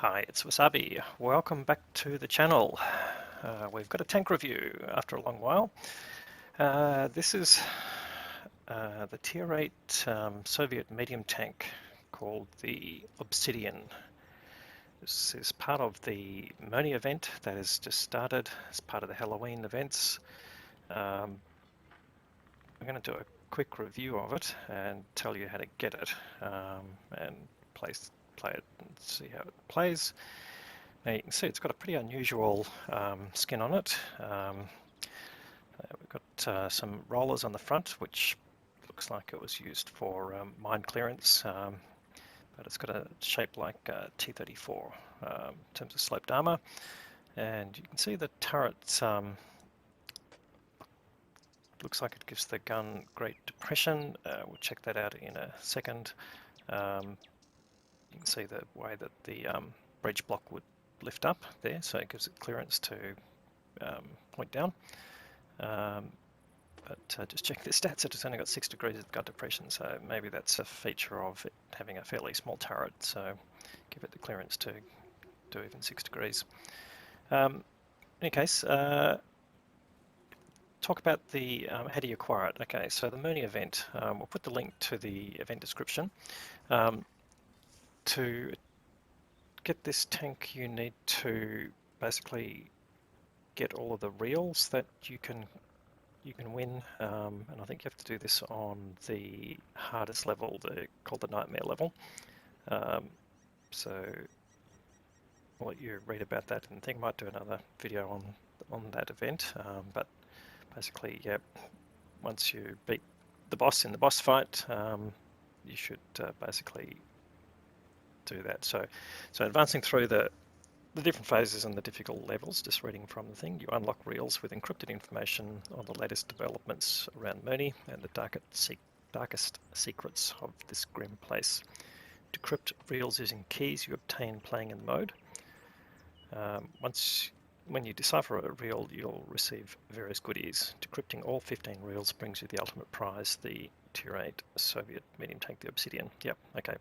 Hi, it's Wasabi. Welcome back to the channel. We've got a tank review after a long while. This is the Tier 8 Soviet medium tank called the Obsidian. This is part of the Moni event that has just started as part of the Halloween events. I'm going to do a quick review of it and tell you how to get it and play it and see how it plays. Now you can see it's got a pretty unusual skin on it. We've got some rollers on the front, which looks like it was used for mine clearance, but it's got a shape like T-34 in terms of sloped armor. And you can see the turret looks like it gives the gun great depression. We'll check that out in a second. You can see the way that the breech block would lift up there, so it gives it clearance to point down. But just check the stats, it's only got 6 degrees of gut depression, so maybe that's a feature of it having a fairly small turret, so give it the clearance to do even 6 degrees. In any case, talk about the how do you acquire it. Okay, so the Moni event, we'll put the link to the event description. To get this tank, you need to basically get all of the reels that you can win, and I think you have to do this on the hardest level, called the Nightmare level. So I'll let you read about that, and I think I might do another video on that event. But basically, yeah, once you beat the boss in the boss fight, you should basically do that. So advancing through the different phases and the difficult levels, just reading from the thing, you unlock reels with encrypted information on the latest developments around Moni and the darkest secrets of this grim place. Decrypt reels using keys you obtain playing in the mode. When you decipher a reel, you'll receive various goodies. Decrypting all 15 reels brings you the ultimate prize, the Tier 8 Soviet medium tank, the Obsidian. Yep, okay.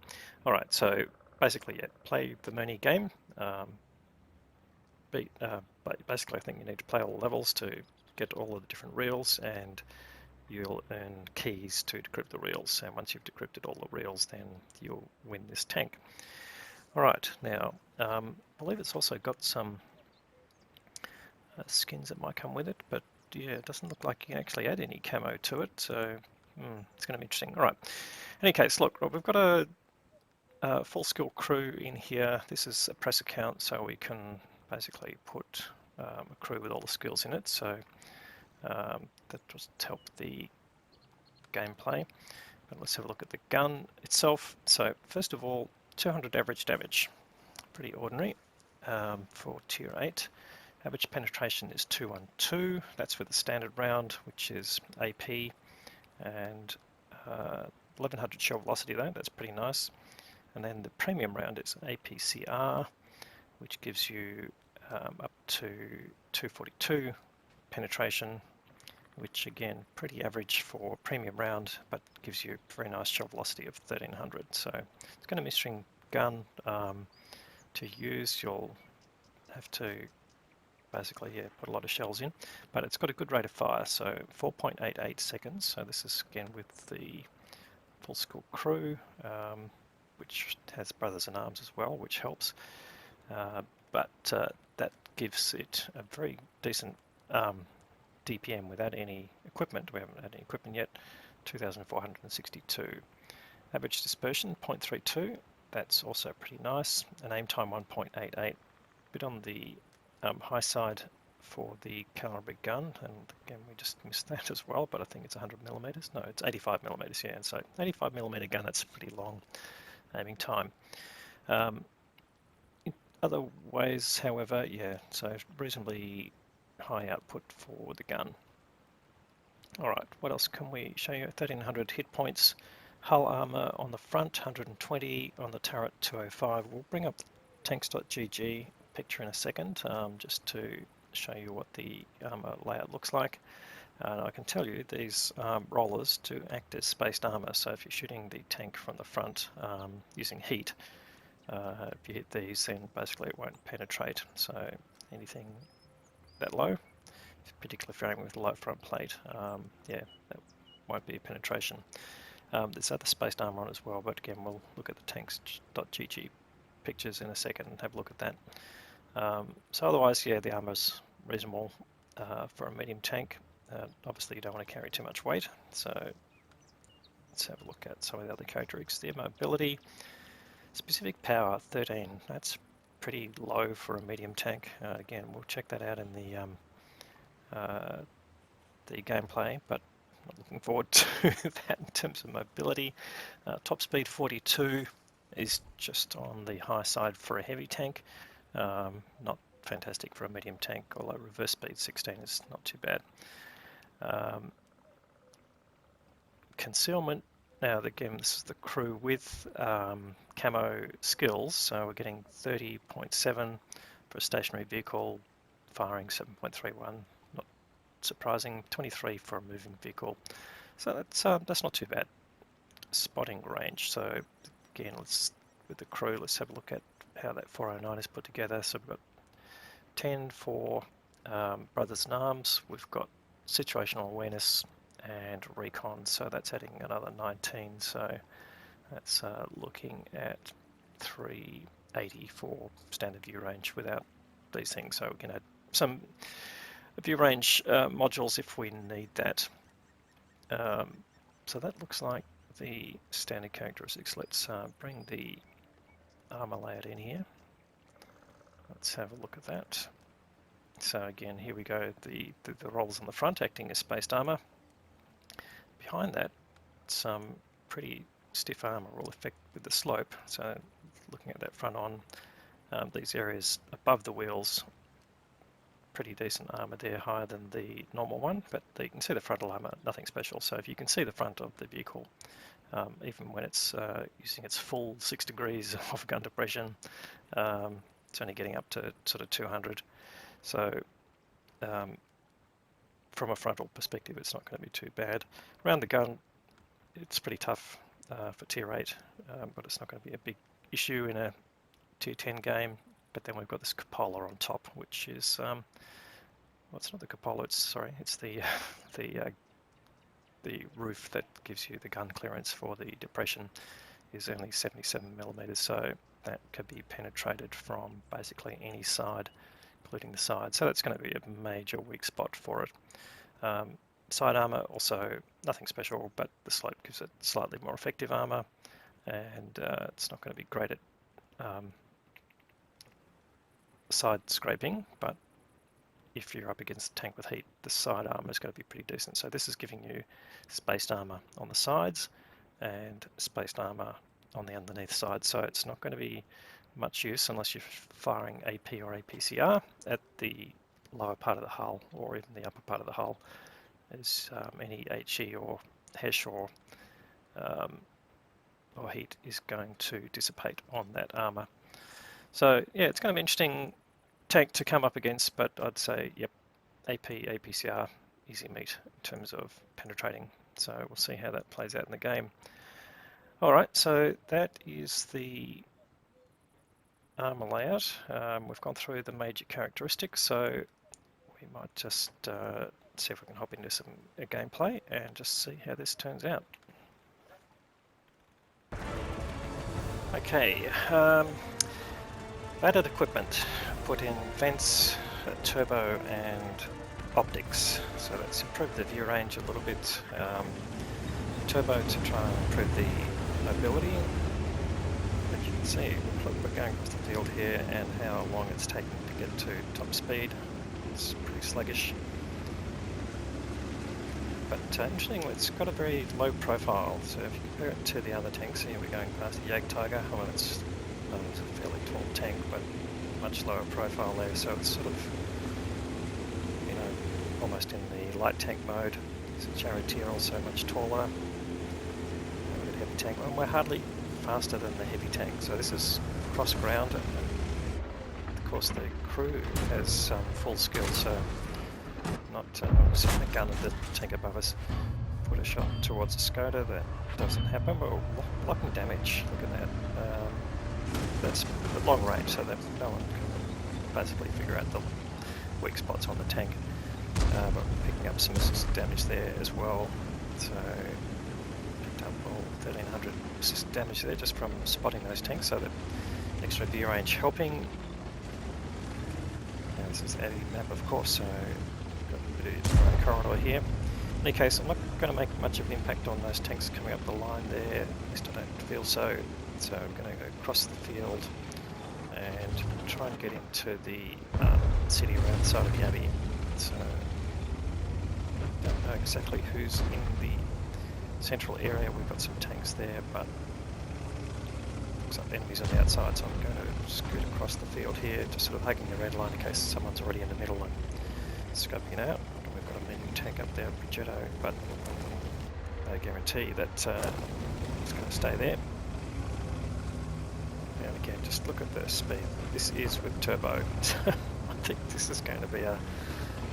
All right, so basically, yeah, play the Moni game. Basically, I think you need to play all the levels to get all of the different reels, and you'll earn keys to decrypt the reels. And once you've decrypted all the reels, then you'll win this tank. All right, now I believe it's also got some skins that might come with it, but yeah, it doesn't look like you can actually add any camo to it, so it's going to be interesting. All right, in any case, look, we've got a full skill crew in here. This is a press account, so we can basically put a crew with all the skills in it, so that just help the gameplay. But let's have a look at the gun itself. So first of all, 200 average damage, pretty ordinary for Tier 8. Average penetration is 212. That's for the standard round, which is AP, and 1100 shell velocity though. That's pretty nice. And then the premium round is APCR, which gives you up to 242 penetration, which again, pretty average for premium round, but gives you a very nice shell velocity of 1300. So it's going to be an interesting gun to use. You'll have to basically, yeah, put a lot of shells in, but it's got a good rate of fire, so 4.88 seconds. So this is again with the full skill crew, which has brothers in arms as well, which helps. But that gives it a very decent DPM without any equipment. We haven't had any equipment yet. 2,462. Average dispersion 0.32. That's also pretty nice. And aim time 1.88. Bit on the high side for the caliber gun, and again we just missed that as well, but I think it's 100 millimeters. No, it's 85 millimeters, yeah, and so 85 millimeter gun, that's pretty long aiming time. In other ways, however, yeah, so reasonably high output for the gun. Alright, what else can we show you? 1300 hit points, hull armor on the front, 120, on the turret 205. We'll bring up tanks.gg picture in a second, just to show you what the armor layout looks like. And I can tell you these rollers do act as spaced armor, so if you're shooting the tank from the front using heat, If you hit these, then basically it won't penetrate. So anything that low, particularly if you're aiming with a light front plate, yeah, that won't be a penetration. There's other spaced armor on as well, but again, we'll look at the tanks.gg pictures in a second and have a look at that. So otherwise, yeah, the armor's reasonable for a medium tank. Obviously, you don't want to carry too much weight, so let's have a look at some of the other characteristics. The mobility, specific power 13. That's pretty low for a medium tank. Again, we'll check that out in the gameplay, but not looking forward to that in terms of mobility. Top speed 42 is just on the high side for a heavy tank. Not fantastic for a medium tank, although reverse speed 16 is not too bad. Concealment, now again, this is the crew with camo skills, so we're getting 30.7 for a stationary vehicle, firing 7.31, not surprising, 23 for a moving vehicle, so that's not too bad. Spotting range, so again, with the crew, let's have a look at how that 409 is put together. So we've got 10 for Brothers in Arms, we've got situational awareness and recon, so that's adding another 19, so that's looking at 380 for standard view range without these things. So we can add some view range modules if we need that. So that looks like the standard characteristics. Let's bring the armor layout in here. Let's have a look at that. So again, here we go, the rollers on the front acting as spaced armor. Behind that, some pretty stiff armor will affect with the slope. So looking at that front on, these areas above the wheels, pretty decent armor there, higher than the normal one, but you can see the frontal armor, nothing special. So if you can see the front of the vehicle, even when it's using its full 6 degrees of gun depression, it's only getting up to sort of 200. So from a frontal perspective, it's not going to be too bad. Around the gun, it's pretty tough for tier 8, but it's not going to be a big issue in a tier 10 game. But then we've got this cupola on top, which is, well, it's not the cupola, it's the roof that gives you the gun clearance for the depression is only 77 millimeters, so that could be penetrated from basically any side, including the side. So that's going to be a major weak spot for it. Side armor, also nothing special, but the slope gives it slightly more effective armor, and it's not going to be great at side scraping, but if you're up against a tank with heat, the side armor is going to be pretty decent. So this is giving you spaced armor on the sides and spaced armor on the underneath side. So it's not going to be much use unless you're firing AP or APCR at the lower part of the hull or even the upper part of the hull, as any HE or HESH or heat is going to dissipate on that armor. So yeah, it's going to be interesting tank to come up against, but I'd say, yep, AP, APCR, easy meat in terms of penetrating. So we'll see how that plays out in the game. All right, so that is the armor layout. We've gone through the major characteristics, so we might just see if we can hop into some gameplay and just see how this turns out. Okay, added equipment, put in vents, turbo and optics, so that's improved the view range a little bit. Turbo to try and improve the mobility. As you can see, we're going across the field here and how long it's taking to get to top speed. It's pretty sluggish. But interestingly, it's got a very low profile, so if you compare it to the other tanks, here we're going past the Jagdtiger. Well, it's a fairly tall tank, but much lower profile there, so it's sort of, you know, almost in the light tank mode. So Charioteer also much taller. We've got a heavy tank, and we're hardly faster than the heavy tank, so this is cross ground, and of course the crew has full skill, so not seeing the gun of the tank above us put a shot towards the Skoda. That doesn't happen. We're blocking damage, look at that. that's at long range, so that no one can basically figure out the weak spots on the tank. But we're picking up some assisted damage there as well. So picked up all 1300 assisted damage there just from spotting those tanks, so that extra view range helping. Now this is the Abbey map, of course, so got a bit of corridor here. In any case, I'm not going to make much of an impact on those tanks coming up the line there, at least I don't feel so. So I'm going to go across the field and try and get into the city around the side of the Abbey. So I don't know exactly who's in the central area. We've got some tanks there, but looks like enemies on the outside, so I'm going to scoot across the field here, just sort of hugging the red line in case someone's already in the middle and scoping it out. And we've got a medium tank up there, Progetto, but no guarantee that it's going to stay there. And again, just look at the speed. This is with turbo. I think this is going to be a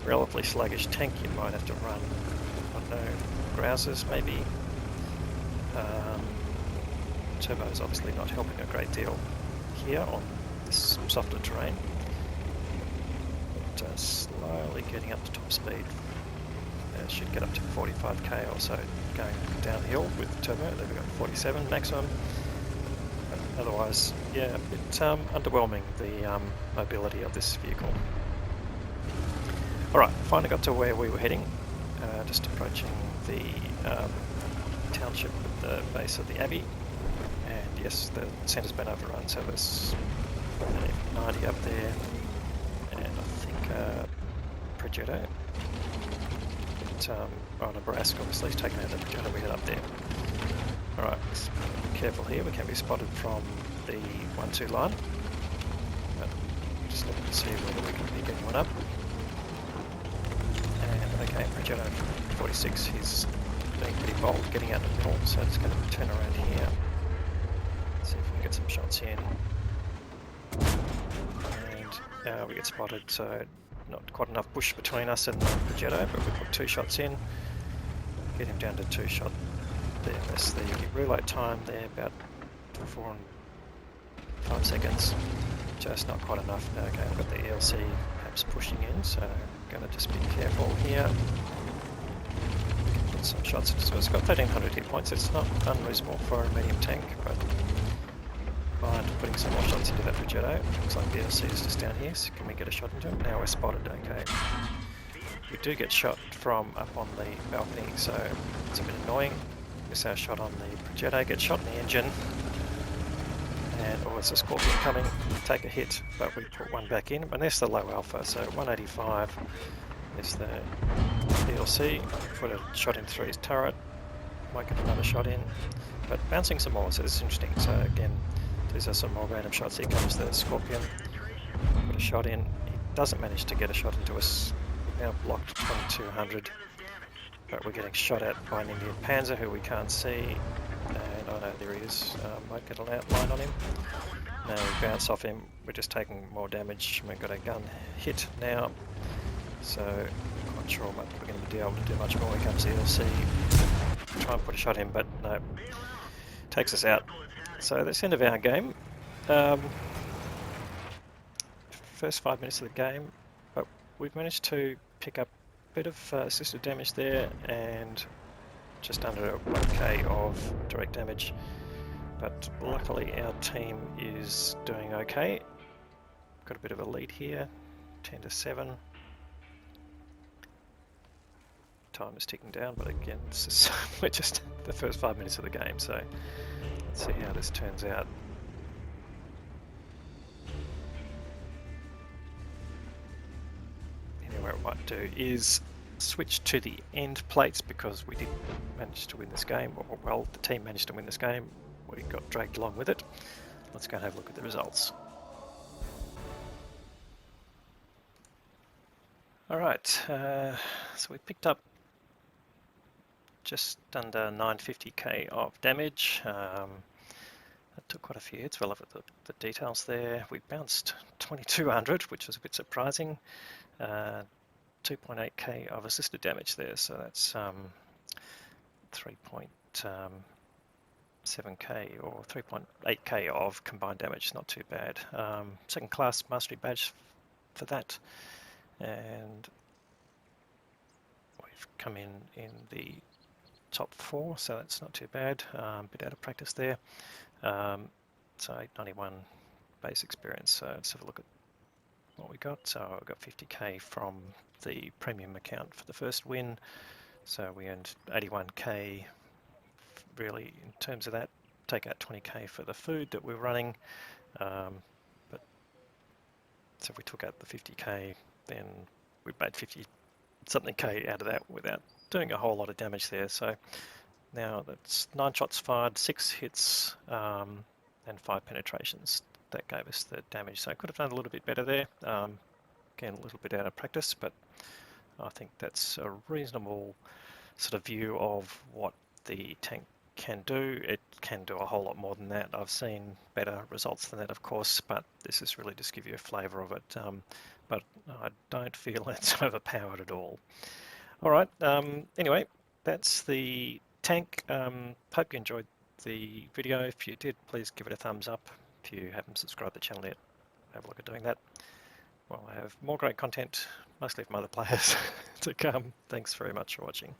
relatively sluggish tank. You might have to run, I don't know, grousers maybe. Turbo is obviously not helping a great deal here on this softer terrain. But slowly getting up to top speed. Should get up to 45k or so going downhill with turbo. There we've got 47 maximum. But otherwise, yeah, a bit underwhelming, the mobility of this vehicle. Alright, finally got to where we were heading. Just approaching the township at the base of the Abbey. And yes, the centre's been overrun, so there's an 90 up there. And I think Progetto. But Nebraska obviously is taking out the Progetto we had up there. Alright, be careful here, we can be spotted from the 1-2 line. But just looking to see whether we can be getting one up. And okay, Progetto 46, he's being pretty bold, getting out in the middle, so it's going to turn around here. See if we can get some shots in. And we get spotted, so not quite enough bush between us and the Progetto, but we put 2 shots in. Get him down to 2 shot there. That's the reload time there, about 4 and 5 seconds. Just not quite enough. Now again, we've got the ELC perhaps pushing in, so I'm going to just be careful here. Put some shots. So it's got 1300 hit points. It's not unreasonable for a medium tank, but mind putting some more shots into that Progetto. Looks like the ELC is just down here, so can we get a shot into him? Now we're spotted, okay. We do get shot from up on the balcony, so it's a bit annoying. Miss our shot on the Progetto, get shot in the engine. And oh, it's a Scorpion coming, take a hit, but we put one back in. And there's the low alpha, so 185 is the ELC. Put a shot in through his turret, might get another shot in, but bouncing some more, so this is interesting. So again, these are some more random shots. Here comes the Scorpion, put a shot in. He doesn't manage to get a shot into us. We've now blocked 2200, but we're getting shot at by an Indian Panzer who we can't see. And I know there he is. Might get an outline on him. Now we bounce off him. We're just taking more damage. We've got a gun hit now, so I'm not sure much we're going to be able to do much more. Here comes the ELC. Try and put a shot in, but no, takes us out. So that's the end of our game. First 5 minutes of the game, but we've managed to pick up a bit of assisted damage there and just under 1k of direct damage. But luckily our team is doing okay. Got a bit of a lead here, 10-7. Time is ticking down, but again, we're just the first 5 minutes of the game, so let's see how this turns out. Anyway, what I might do is switch to the end plates because we did manage to win this game. Well, the team managed to win this game. We got dragged along with it. Let's go and have a look at the results. Alright, so we picked up just under 950k of damage. That took quite a few hits. We'll look at the details there. We bounced 2200, which was a bit surprising. 2.8k of assisted damage there, so that's 3.7 7k or 3.8k of combined damage, not too bad. Second class mastery badge for that, and we've come in the top 4, so that's not too bad. Bit out of practice there. So 891 base experience. So let's have a look at what we got. So I got 50k from the premium account for the first win. So we earned 81k really in terms of that. Take out 20k for the food that we're running. But so if we took out the 50k, then we made 50 something k out of that without doing a whole lot of damage there. So now that's 9 shots fired, 6 hits, and 5 penetrations. That gave us the damage. So I could have done a little bit better there. Again, a little bit out of practice, but I think that's a reasonable sort of view of what the tank can do. It can do a whole lot more than that. I've seen better results than that, of course, but this is really just give you a flavour of it. But I don't feel it's overpowered at all. All right, anyway, that's the tank. Hope you enjoyed the video. If you did, please give it a thumbs up. If you haven't subscribed to the channel yet, have a look at doing that. Well, I have more great content, mostly from other players, to come. Thanks very much for watching.